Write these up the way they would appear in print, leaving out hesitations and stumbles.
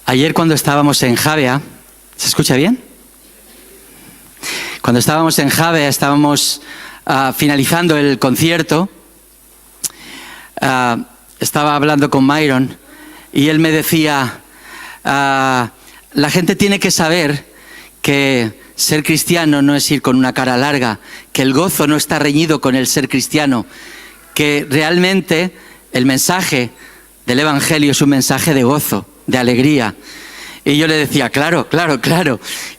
Ayer cuando estábamos en Javea, ¿se escucha bien? Cuando estábamos en Javea, estábamos finalizando el concierto, estaba hablando con Myron y él me decía, la gente tiene que saber que ser cristiano no es ir con una cara larga, que el gozo no está reñido con el ser cristiano, que realmente el mensaje del Evangelio es un mensaje de gozo, de alegría. Y yo le decía, claro.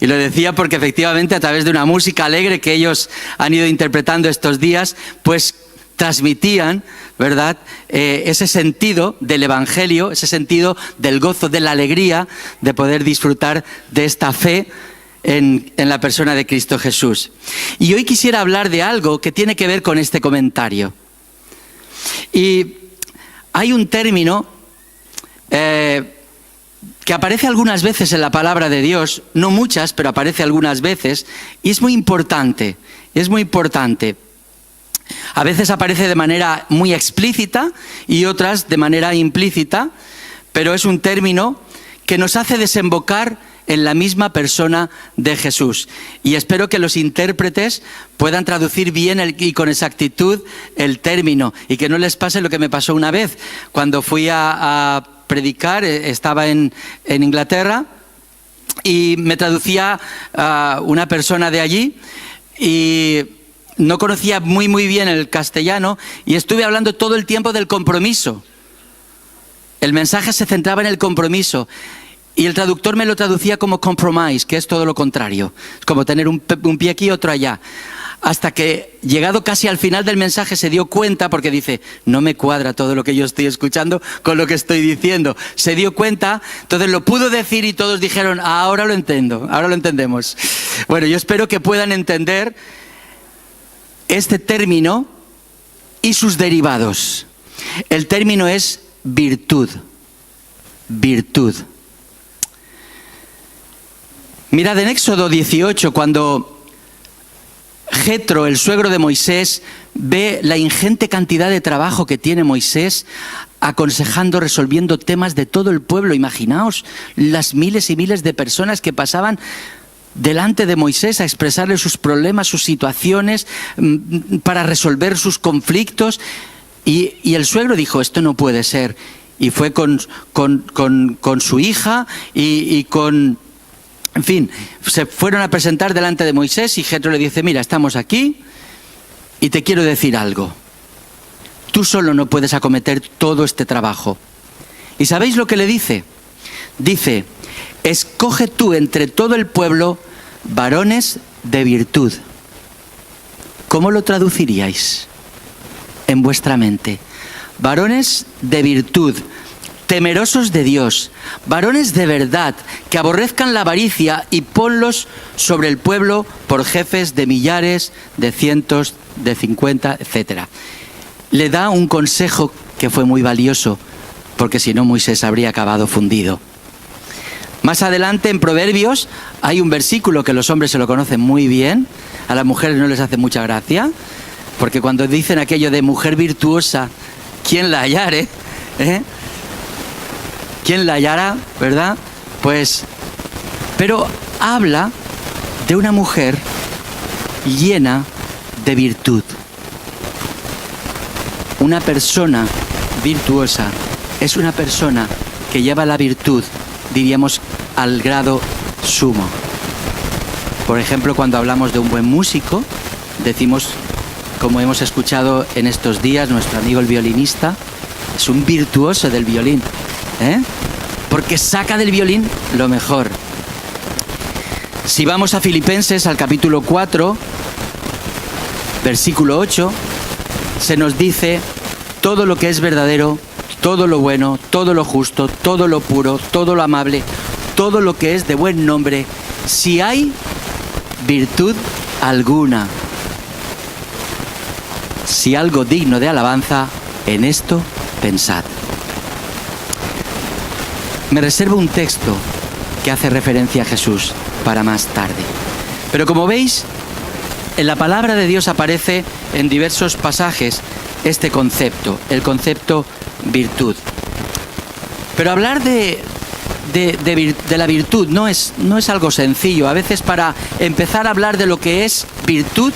Y lo decía porque efectivamente a través de una música alegre que ellos han ido interpretando estos días, pues transmitían, ¿verdad?, ese sentido del Evangelio, ese sentido del gozo, de la alegría, de poder disfrutar de esta fe en la persona de Cristo Jesús. Y hoy quisiera hablar de algo que tiene que ver con este comentario. Y hay un término que aparece algunas veces en la palabra de Dios, no muchas, pero aparece algunas veces, y es muy importante, A veces aparece de manera muy explícita y otras de manera implícita, pero es un término que nos hace desembocar en la misma persona de Jesús. Y espero que los intérpretes puedan traducir bien y con exactitud el término, y que no les pase lo que me pasó una vez cuando fui a predicar. Estaba en Inglaterra y me traducía una persona de allí y no conocía muy bien el castellano, y estuve hablando todo el tiempo del compromiso. El mensaje se centraba en el compromiso y el traductor me lo traducía como compromise, que es todo lo contrario. Es como tener un pie aquí y otro allá. Hasta que, llegado casi al final del mensaje, se dio cuenta, porque dice, no me cuadra todo lo que yo estoy escuchando con lo que estoy diciendo. Se dio cuenta, entonces lo pudo decir y todos dijeron, ahora lo entiendo, ahora lo entendemos. Bueno, yo espero que puedan entender este término y sus derivados. El término es virtud. Virtud. Mirad, en Éxodo 18, cuando Jetro, el suegro de Moisés, ve la ingente cantidad de trabajo que tiene Moisés aconsejando, resolviendo temas de todo el pueblo. Imaginaos las miles y miles de personas que pasaban delante de Moisés a expresarle sus problemas, sus situaciones, para resolver sus conflictos. Y el suegro dijo, esto no puede ser. Y fue con su hija y con... En fin, se fueron a presentar delante de Moisés y Jetro le dice, mira, estamos aquí y te quiero decir algo. Tú solo no puedes acometer todo este trabajo. ¿Y sabéis lo que le dice? Dice, escoge tú entre todo el pueblo varones de virtud. ¿Cómo lo traduciríais en vuestra mente? Varones de virtud, temerosos de Dios, varones de verdad, que aborrezcan la avaricia, y ponlos sobre el pueblo por jefes de millares, de cientos, de 50, etc. Le da un consejo que fue muy valioso, porque si no Moisés habría acabado fundido. Más adelante en Proverbios hay un versículo que los hombres se lo conocen muy bien, a las mujeres no les hace mucha gracia, porque cuando dicen aquello de mujer virtuosa, ¿quién la hallare? ¿Quién la hallará, verdad? Pues, pero habla de una mujer llena de virtud. Una persona virtuosa es una persona que lleva la virtud, diríamos, al grado sumo. Por ejemplo, cuando hablamos de un buen músico, decimos, como hemos escuchado en estos días, nuestro amigo el violinista es un virtuoso del violín, porque saca del violín lo mejor. Si vamos a Filipenses, al capítulo 4, versículo 8, se nos dice, todo lo que es verdadero, todo lo bueno, todo lo justo, todo lo puro, todo lo amable, todo lo que es de buen nombre, si hay virtud alguna, si algo digno de alabanza, en esto pensad. Me reservo un texto que hace referencia a Jesús para más tarde. Pero como veis, en la palabra de Dios aparece en diversos pasajes este concepto, el concepto virtud. Pero hablar de de la virtud no es algo sencillo. A veces para empezar a hablar de lo que es virtud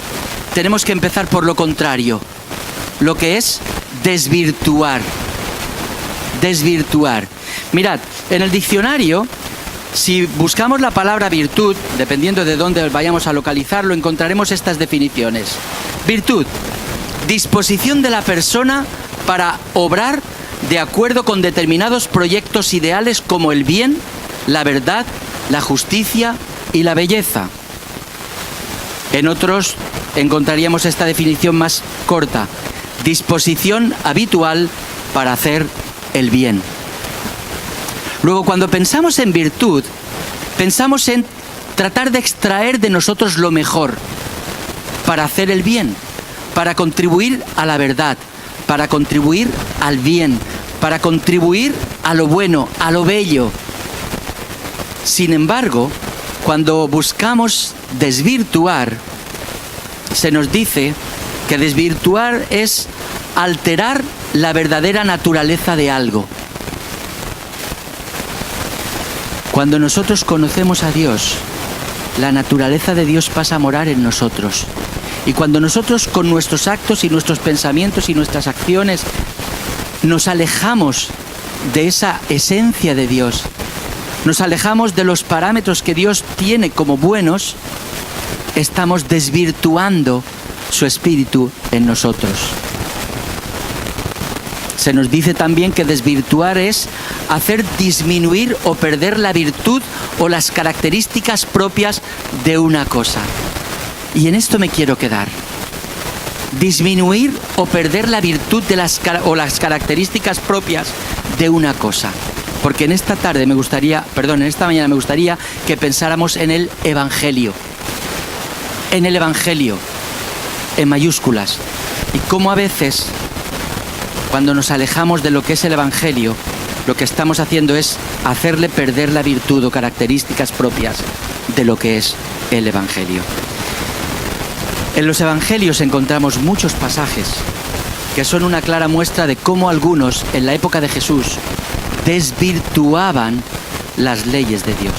tenemos que empezar por lo contrario, lo que es desvirtuar. Desvirtuar. Mirad, en el diccionario, si buscamos la palabra virtud, dependiendo de dónde vayamos a localizarlo, encontraremos estas definiciones. Virtud, disposición de la persona para obrar de acuerdo con determinados proyectos ideales como el bien, la verdad, la justicia y la belleza. En otros encontraríamos esta definición más corta, disposición habitual para hacer el bien. Luego, cuando pensamos en virtud, pensamos en tratar de extraer de nosotros lo mejor para hacer el bien, para contribuir a la verdad, para contribuir al bien, para contribuir a lo bueno, a lo bello. Sin embargo, cuando buscamos desvirtuar, se nos dice que desvirtuar es alterar la verdadera naturaleza de algo. Cuando nosotros conocemos a Dios, la naturaleza de Dios pasa a morar en nosotros. Y cuando nosotros con nuestros actos y nuestros pensamientos y nuestras acciones nos alejamos de esa esencia de Dios, nos alejamos de los parámetros que Dios tiene como buenos, estamos desvirtuando su espíritu en nosotros. Se nos dice también que desvirtuar es hacer disminuir o perder la virtud o las características propias de una cosa. Y en esto me quiero quedar. Disminuir o perder la virtud de las características propias de una cosa. Porque en esta mañana me gustaría que pensáramos en el Evangelio. En el Evangelio, en mayúsculas. Y cómo a veces, cuando nos alejamos de lo que es el Evangelio, lo que estamos haciendo es hacerle perder la virtud o características propias de lo que es el Evangelio. En los Evangelios encontramos muchos pasajes que son una clara muestra de cómo algunos, en la época de Jesús, desvirtuaban las leyes de Dios.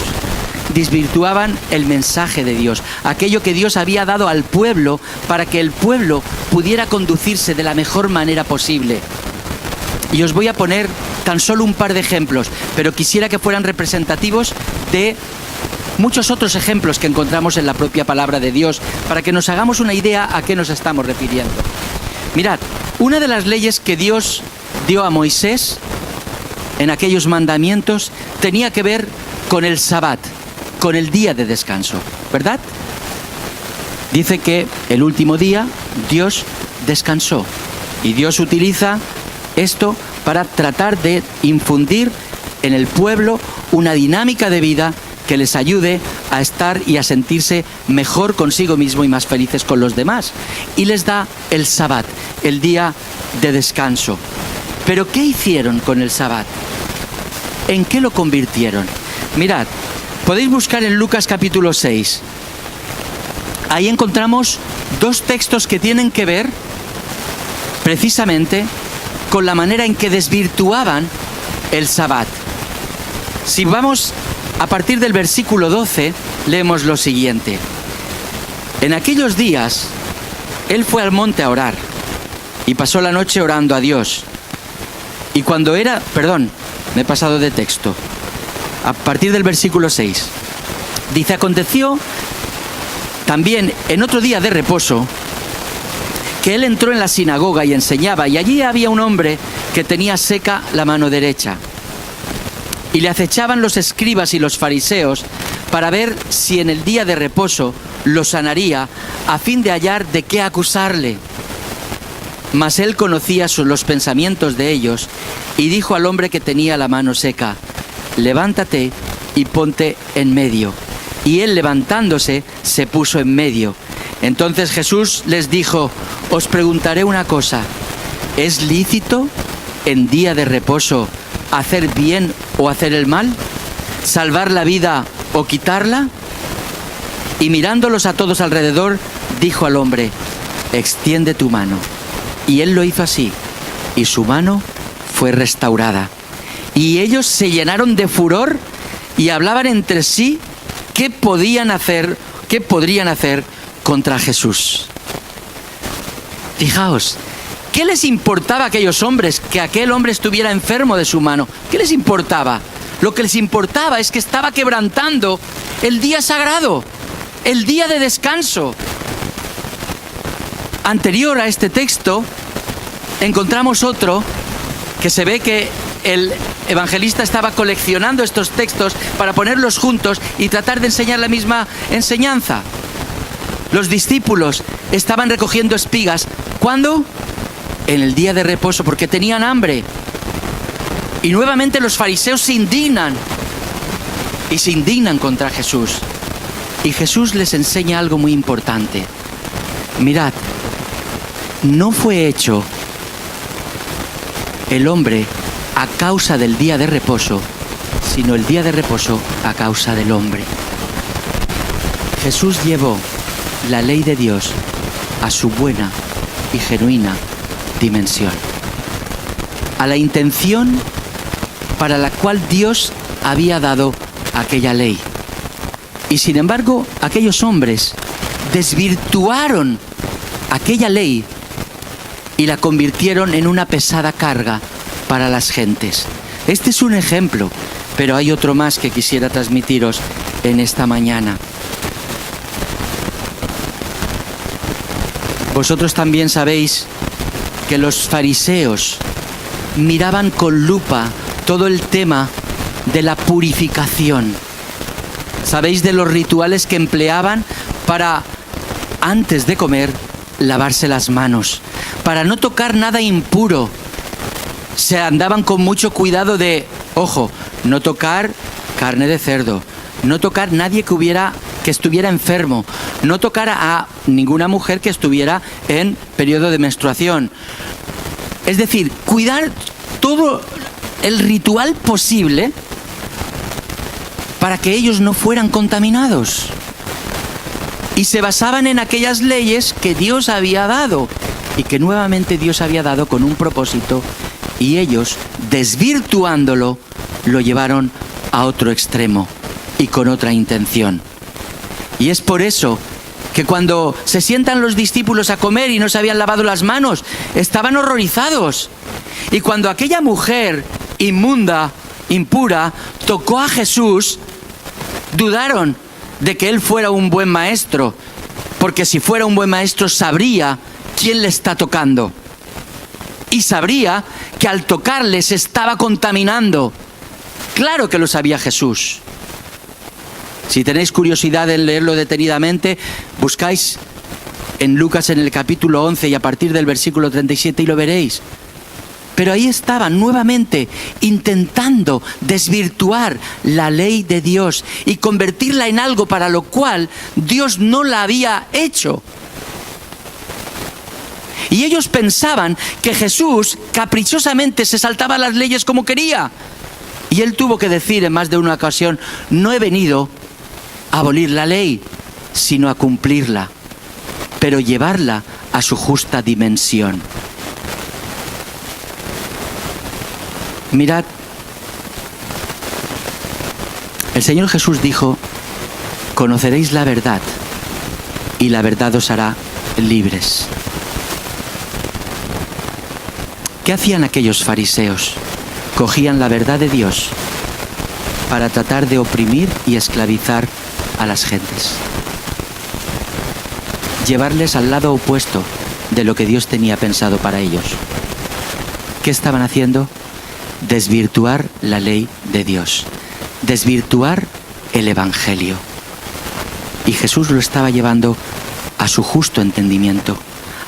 Desvirtuaban el mensaje de Dios, aquello que Dios había dado al pueblo para que el pueblo pudiera conducirse de la mejor manera posible. Y os voy a poner tan solo un par de ejemplos, pero quisiera que fueran representativos de muchos otros ejemplos que encontramos en la propia palabra de Dios, para que nos hagamos una idea a qué nos estamos refiriendo. Mirad, una de las leyes que Dios dio a Moisés en aquellos mandamientos tenía que ver con el Sabbat, con el día de descanso, ¿verdad? Dice que el último día Dios descansó y Dios utiliza esto para tratar de infundir en el pueblo una dinámica de vida que les ayude a estar y a sentirse mejor consigo mismo y más felices con los demás. Y les da el Sabbat, el día de descanso. ¿Pero qué hicieron con el Sabbat? ¿En qué lo convirtieron? Mirad, podéis buscar en Lucas capítulo 6. Ahí encontramos dos textos que tienen que ver precisamente con la manera en que desvirtuaban el Sabbat. Si vamos a partir del versículo 12, leemos lo siguiente. En aquellos días, él fue al monte a orar y pasó la noche orando a Dios. Y cuando era... me he pasado de texto. A partir del versículo 6. Dice, aconteció también en otro día de reposo que él entró en la sinagoga y enseñaba, y allí había un hombre que tenía seca la mano derecha. Y le acechaban los escribas y los fariseos para ver si en el día de reposo lo sanaría, a fin de hallar de qué acusarle. Mas él conocía los pensamientos de ellos y dijo al hombre que tenía la mano seca, levántate y ponte en medio. Y él, levantándose, se puso en medio. Entonces Jesús les dijo, os preguntaré una cosa, ¿es lícito en día de reposo hacer bien o hacer el mal? ¿Salvar la vida o quitarla? Y mirándolos a todos alrededor, dijo al hombre, extiende tu mano. Y él lo hizo así, y su mano fue restaurada. Y ellos se llenaron de furor y hablaban entre sí qué podrían hacer contra Jesús. Fijaos, ¿qué les importaba a aquellos hombres que aquel hombre estuviera enfermo de su mano? ¿Qué les importaba? Lo que les importaba es que estaba quebrantando el día sagrado, el día de descanso. Anterior a este texto, encontramos otro que se ve que el evangelista estaba coleccionando estos textos para ponerlos juntos y tratar de enseñar la misma enseñanza. Los discípulos estaban recogiendo espigas. ¿Cuándo? En el día de reposo, porque tenían hambre. Y nuevamente los fariseos se indignan contra Jesús. Y Jesús les enseña algo muy importante. Mirad, no fue hecho el hombre a causa del día de reposo, sino el día de reposo a causa del hombre. Jesús llevó la ley de Dios a su buena y genuina dimensión, a la intención para la cual Dios había dado aquella ley. Y sin embargo, aquellos hombres desvirtuaron aquella ley y la convirtieron en una pesada carga para las gentes. Este es un ejemplo, pero hay otro más que quisiera transmitiros en esta mañana. Vosotros también sabéis que los fariseos miraban con lupa todo el tema de la purificación. ¿Sabéis de los rituales que empleaban para, antes de comer, lavarse las manos? Para no tocar nada impuro. Se andaban con mucho cuidado de, ojo, no tocar carne de cerdo, no tocar nadie que estuviera enfermo, no tocar a ninguna mujer que estuviera en periodo de menstruación. Es decir, cuidar todo el ritual posible para que ellos no fueran contaminados. Y se basaban en aquellas leyes que Dios había dado y que nuevamente Dios había dado con un propósito, y ellos, desvirtuándolo, lo llevaron a otro extremo y con otra intención. Y es por eso que cuando se sientan los discípulos a comer y no se habían lavado las manos, estaban horrorizados. Y cuando aquella mujer inmunda, impura, tocó a Jesús, dudaron de que él fuera un buen maestro, porque si fuera un buen maestro sabría quién le está tocando. Y sabría que al tocarle se estaba contaminando. Claro que lo sabía Jesús. Si tenéis curiosidad en leerlo detenidamente, buscáis en Lucas en el capítulo 11 y a partir del versículo 37 y lo veréis. Pero ahí estaban nuevamente intentando desvirtuar la ley de Dios y convertirla en algo para lo cual Dios no la había hecho. Y ellos pensaban que Jesús caprichosamente se saltaba las leyes como quería. Y él tuvo que decir en más de una ocasión, no he venido a abolir la ley, sino a cumplirla, pero llevarla a su justa dimensión. Mirad, el Señor Jesús dijo, conoceréis la verdad y la verdad os hará libres. ¿Qué hacían aquellos fariseos? Cogían la verdad de Dios para tratar de oprimir y esclavizar a las gentes. Llevarles al lado opuesto de lo que Dios tenía pensado para ellos. ¿Qué estaban haciendo? Desvirtuar la ley de Dios. Desvirtuar el Evangelio. Y Jesús lo estaba llevando a su justo entendimiento,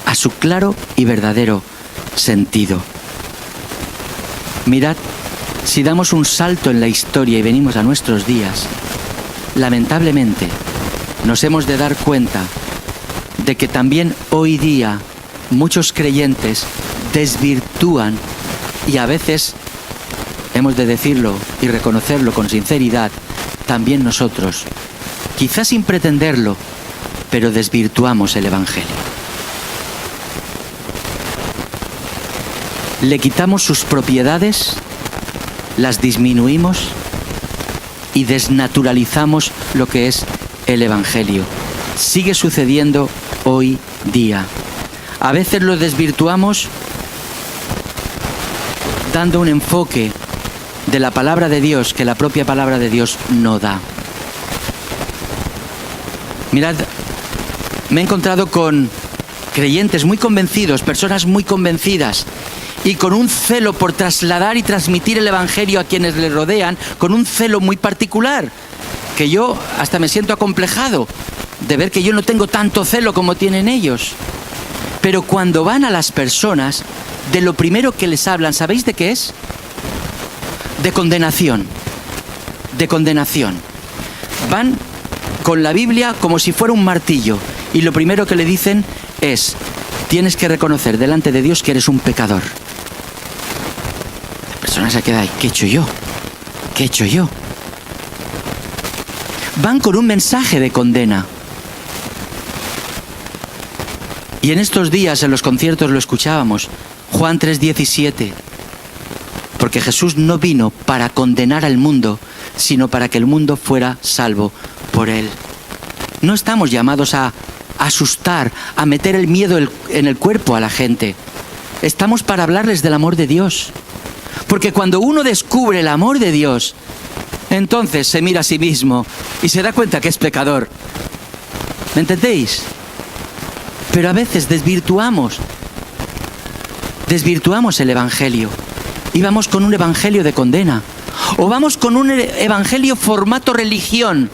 a su claro y verdadero sentido. Mirad, si damos un salto en la historia y venimos a nuestros días, lamentablemente nos hemos de dar cuenta de que también hoy día muchos creyentes desvirtúan y a veces, hemos de decirlo y reconocerlo con sinceridad, también nosotros, quizás sin pretenderlo, pero desvirtuamos el Evangelio. Le quitamos sus propiedades, las disminuimos y desnaturalizamos lo que es el Evangelio. Sigue sucediendo hoy día. A veces lo desvirtuamos dando un enfoque de la palabra de Dios que la propia palabra de Dios no da. Mirad, me he encontrado con creyentes muy convencidos, personas muy convencidas y con un celo por trasladar y transmitir el Evangelio a quienes les rodean, con un celo muy particular, que yo hasta me siento acomplejado de ver que yo no tengo tanto celo como tienen ellos. Pero cuando van a las personas, de lo primero que les hablan, ¿sabéis de qué es? De condenación. De condenación. Van con la Biblia como si fuera un martillo y lo primero que le dicen es: tienes que reconocer delante de Dios que eres un pecador. La persona se queda ahí: ¿qué he hecho yo? ¿Qué he hecho yo? Van con un mensaje de condena. Y en estos días en los conciertos lo escuchábamos, Juan 3:17, porque Jesús no vino para condenar al mundo, sino para que el mundo fuera salvo por él. No estamos llamados a asustar, a meter el miedo en el cuerpo a la gente. Estamos para hablarles del amor de Dios. Porque cuando uno descubre el amor de Dios, entonces se mira a sí mismo y se da cuenta que es pecador. ¿Me entendéis? Pero a veces desvirtuamos el Evangelio y vamos con un Evangelio de condena. O vamos con un Evangelio formato religión,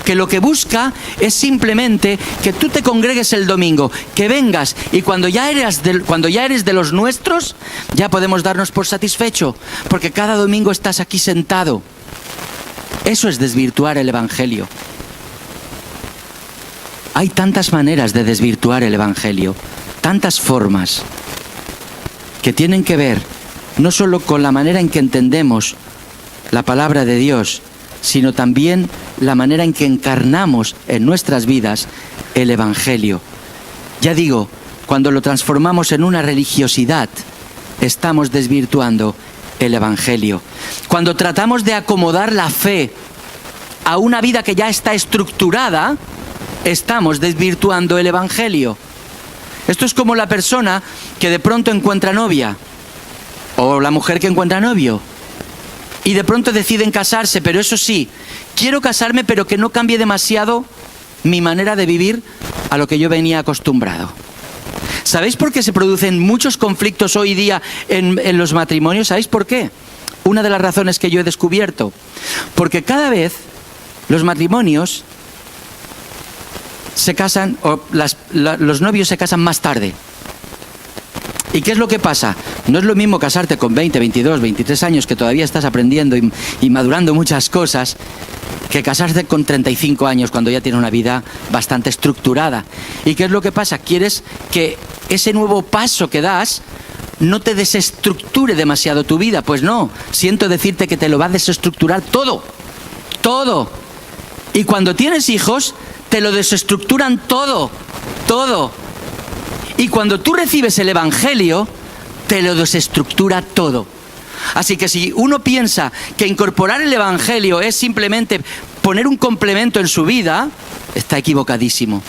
que lo que busca es simplemente que tú te congregues el domingo, que vengas y cuando ya eres de los nuestros, ya podemos darnos por satisfecho, porque cada domingo estás aquí sentado. Eso es desvirtuar el Evangelio. Hay tantas maneras de desvirtuar el Evangelio, tantas formas, que tienen que ver no solo con la manera en que entendemos la palabra de Dios, sino también la manera en que encarnamos en nuestras vidas el Evangelio. Ya digo, cuando lo transformamos en una religiosidad, estamos desvirtuando el Evangelio. Cuando tratamos de acomodar la fe a una vida que ya está estructurada, estamos desvirtuando el Evangelio. Esto es como la persona que de pronto encuentra novia, o la mujer que encuentra novio, y de pronto deciden casarse, pero eso sí, quiero casarme pero que no cambie demasiado mi manera de vivir a lo que yo venía acostumbrado. ¿Sabéis por qué se producen muchos conflictos hoy día en los matrimonios? ¿Sabéis por qué? Una de las razones que yo he descubierto. Porque cada vez los matrimonios se casan, o los novios se casan más tarde. ¿Y qué es lo que pasa? No es lo mismo casarte con 20, 22, 23 años, que todavía estás aprendiendo y madurando muchas cosas, que casarte con 35 años cuando ya tienes una vida bastante estructurada. ¿Y qué es lo que pasa? Quieres que ese nuevo paso que das no te desestructure demasiado tu vida. Pues no, siento decirte que te lo va a desestructurar todo. Todo. Y cuando tienes hijos, te lo desestructuran todo. Todo. Y cuando tú recibes el Evangelio, te lo desestructura todo. Así que si uno piensa que incorporar el Evangelio es simplemente poner un complemento en su vida, está equivocadísimo.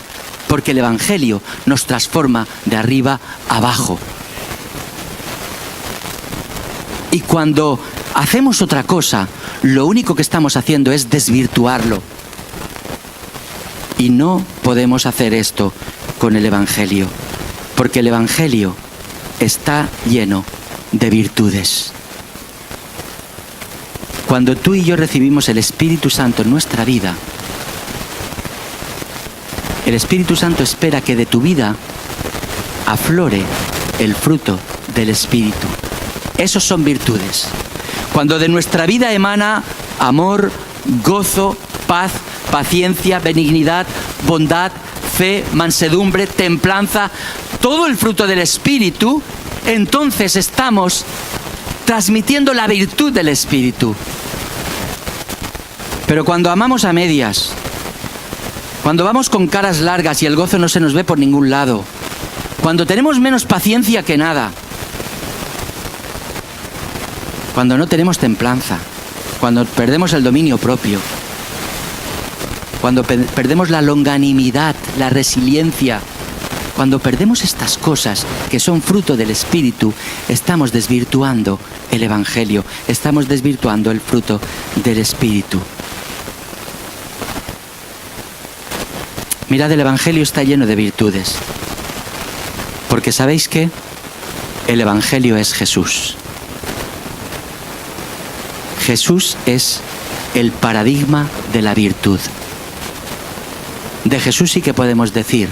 Porque el Evangelio nos transforma de arriba a abajo. Y cuando hacemos otra cosa, lo único que estamos haciendo es desvirtuarlo. Y no podemos hacer esto con el Evangelio. Porque el Evangelio está lleno de virtudes. Cuando tú y yo recibimos el Espíritu Santo en nuestra vida, el Espíritu Santo espera que de tu vida aflore el fruto del Espíritu. Esos son virtudes. Cuando de nuestra vida emana amor, gozo, paz, paciencia, benignidad, bondad, fe, mansedumbre, templanza, todo el fruto del Espíritu, entonces estamos transmitiendo la virtud del Espíritu. Pero cuando amamos a medias, cuando vamos con caras largas y el gozo no se nos ve por ningún lado, cuando tenemos menos paciencia que nada, cuando no tenemos templanza, cuando perdemos el dominio propio, cuando perdemos la longanimidad, la resiliencia, cuando perdemos estas cosas que son fruto del Espíritu, estamos desvirtuando el Evangelio, estamos desvirtuando el fruto del Espíritu. Mirad, el Evangelio está lleno de virtudes, porque ¿sabéis qué? El Evangelio es Jesús. Jesús es el paradigma de la virtud. De Jesús sí que podemos decir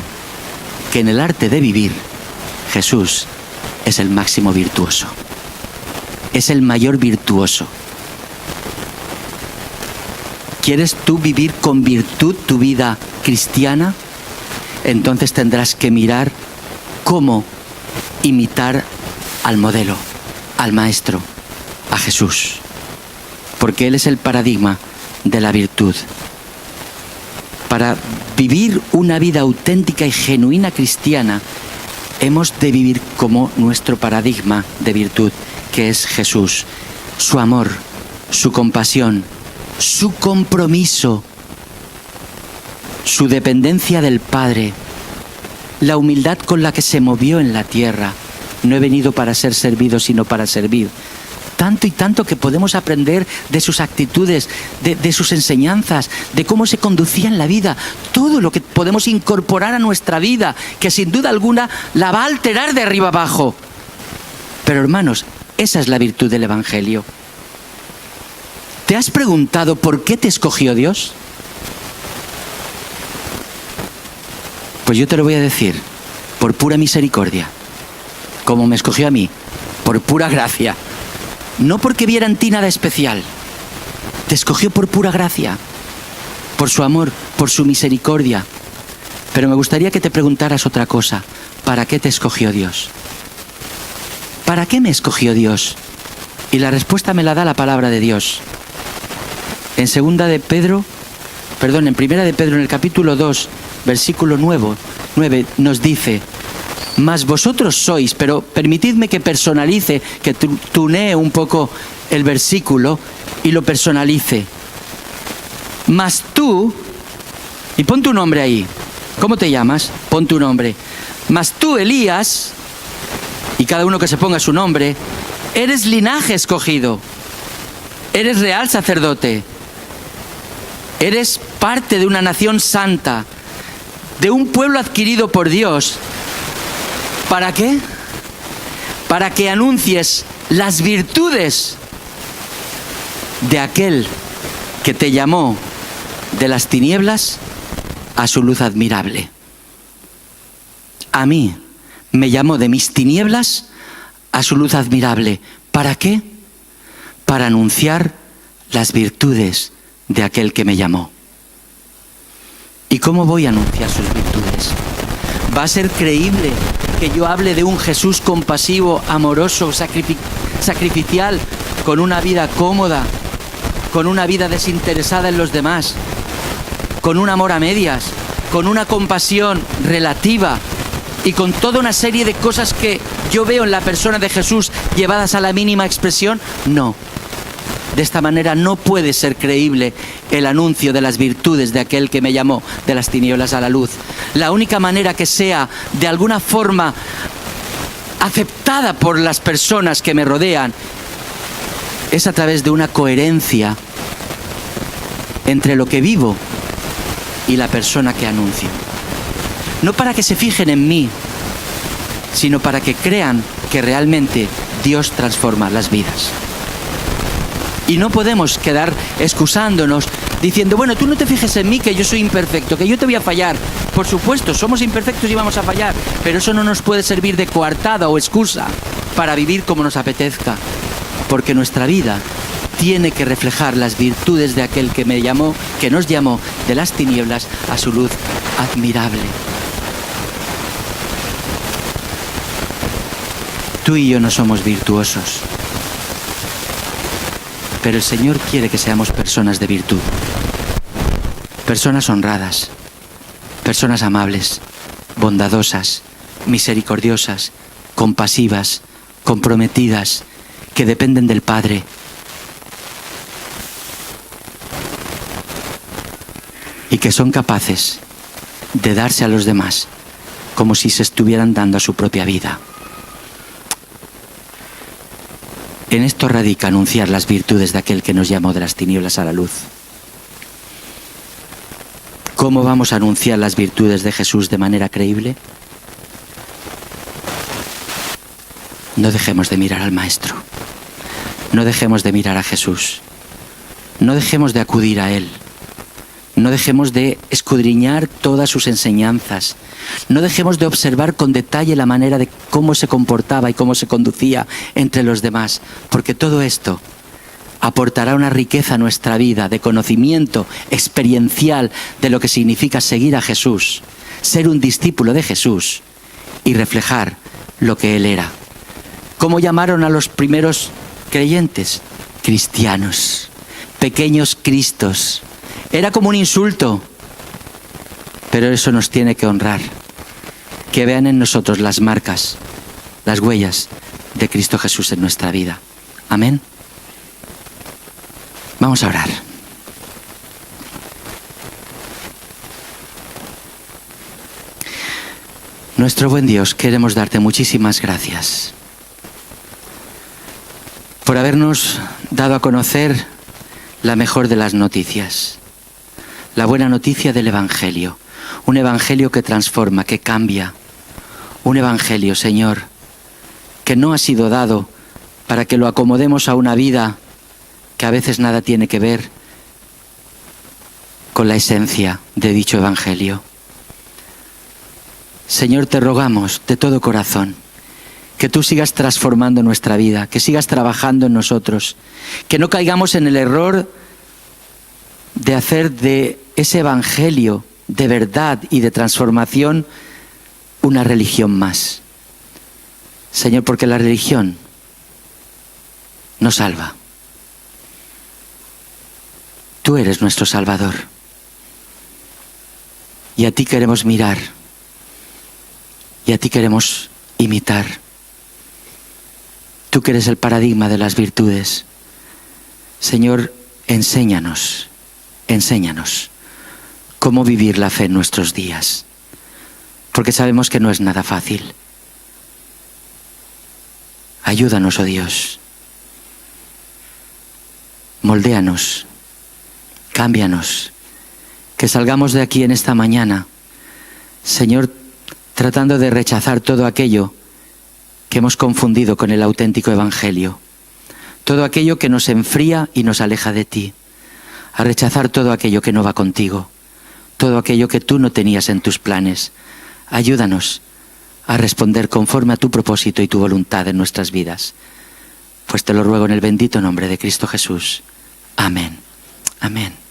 que en el arte de vivir, Jesús es el máximo virtuoso. Es el mayor virtuoso. ¿Quieres tú vivir con virtud tu vida cristiana? Entonces tendrás que mirar cómo imitar al modelo, al Maestro, a Jesús. Porque Él es el paradigma de la virtud. Para vivir una vida auténtica y genuina cristiana, hemos de vivir como nuestro paradigma de virtud, que es Jesús. Su amor, su compasión, su compromiso, su dependencia del Padre, la humildad con la que se movió en la tierra. No he venido para ser servido, sino para servir. Tanto y tanto que podemos aprender de sus actitudes, de sus enseñanzas, de cómo se conducía en la vida. Todo lo que podemos incorporar a nuestra vida, que sin duda alguna la va a alterar de arriba abajo. Pero hermanos, esa es la virtud del Evangelio. ¿Te has preguntado por qué te escogió Dios? Pues yo te lo voy a decir, por pura misericordia, como me escogió a mí, por pura gracia. No porque viera en ti nada especial, te escogió por pura gracia, por su amor, por su misericordia. Pero me gustaría que te preguntaras otra cosa, ¿para qué te escogió Dios? ¿Para qué me escogió Dios? Y la respuesta me la da la palabra de Dios. En Primera de Pedro, en el capítulo 2, versículo 9, nos dice: mas vosotros sois, pero permitidme que personalice, que tunee un poco el versículo y lo personalice. Mas tú, y pon tu nombre ahí, ¿cómo te llamas? Pon tu nombre. Mas tú, Elías, y cada uno que se ponga su nombre, eres linaje escogido, eres real sacerdote, eres parte de una nación santa, de un pueblo adquirido por Dios. ¿Para qué? Para que anuncies las virtudes de aquel que te llamó de las tinieblas a su luz admirable. A mí me llamó de mis tinieblas a su luz admirable. ¿Para qué? Para anunciar las virtudes de aquel que me llamó. ¿Y cómo voy a anunciar sus virtudes? ¿Va a ser creíble que yo hable de un Jesús compasivo, amoroso, sacrificial, con una vida cómoda, con una vida desinteresada en los demás, con un amor a medias, con una compasión relativa y con toda una serie de cosas que yo veo en la persona de Jesús llevadas a la mínima expresión? No. De esta manera no puede ser creíble el anuncio de las virtudes de aquel que me llamó de las tinieblas a la luz. La única manera que sea de alguna forma aceptada por las personas que me rodean es a través de una coherencia entre lo que vivo y la persona que anuncio. No para que se fijen en mí, sino para que crean que realmente Dios transforma las vidas. Y no podemos quedar excusándonos, diciendo, bueno, tú no te fijes en mí, que yo soy imperfecto, que yo te voy a fallar. Por supuesto, somos imperfectos y vamos a fallar, pero eso no nos puede servir de coartada o excusa para vivir como nos apetezca. Porque nuestra vida tiene que reflejar las virtudes de aquel que me llamó, que nos llamó de las tinieblas a su luz admirable. Tú y yo no somos virtuosos, pero el Señor quiere que seamos personas de virtud, personas honradas, personas amables, bondadosas, misericordiosas, compasivas, comprometidas, que dependen del Padre. y que son capaces de darse a los demás como si se estuvieran dando a su propia vida. En esto radica anunciar las virtudes de aquel que nos llamó de las tinieblas a la luz. ¿Cómo vamos a anunciar las virtudes de Jesús de manera creíble? No dejemos de mirar al Maestro. No dejemos de mirar a Jesús. No dejemos de acudir a Él. No dejemos de escudriñar todas sus enseñanzas. No dejemos de observar con detalle la manera de cómo se comportaba y cómo se conducía entre los demás, porque todo esto aportará una riqueza a nuestra vida de conocimiento experiencial de lo que significa seguir a Jesús, ser un discípulo de Jesús y reflejar lo que Él era. ¿Cómo llamaron a los primeros creyentes? Cristianos, pequeños Cristos. Era como un insulto, pero eso nos tiene que honrar. Que vean en nosotros las marcas, las huellas de Cristo Jesús en nuestra vida. Amén. Vamos a orar. Nuestro buen Dios, queremos darte muchísimas gracias por habernos dado a conocer la mejor de las noticias, la buena noticia del Evangelio, un Evangelio que transforma, que cambia, un Evangelio, Señor, que no ha sido dado para que lo acomodemos a una vida que a veces nada tiene que ver con la esencia de dicho Evangelio. Señor, te rogamos de todo corazón que tú sigas transformando nuestra vida, que sigas trabajando en nosotros, que no caigamos en el error de hacer de ese Evangelio de verdad y de transformación una religión más. Señor, porque la religión no salva. Tú eres nuestro Salvador. Y a ti queremos mirar. Y a ti queremos imitar. Tú que eres el paradigma de las virtudes. Señor, enséñanos cómo vivir la fe en nuestros días. Porque sabemos que no es nada fácil. Ayúdanos, oh Dios. Moldéanos. Cámbianos. Que salgamos de aquí en esta mañana, Señor, tratando de rechazar todo aquello que hemos confundido con el auténtico Evangelio. Todo aquello que nos enfría y nos aleja de ti. A rechazar todo aquello que no va contigo. Todo aquello que tú no tenías en tus planes. Ayúdanos a responder conforme a tu propósito y tu voluntad en nuestras vidas. Pues te lo ruego en el bendito nombre de Cristo Jesús. Amén. Amén.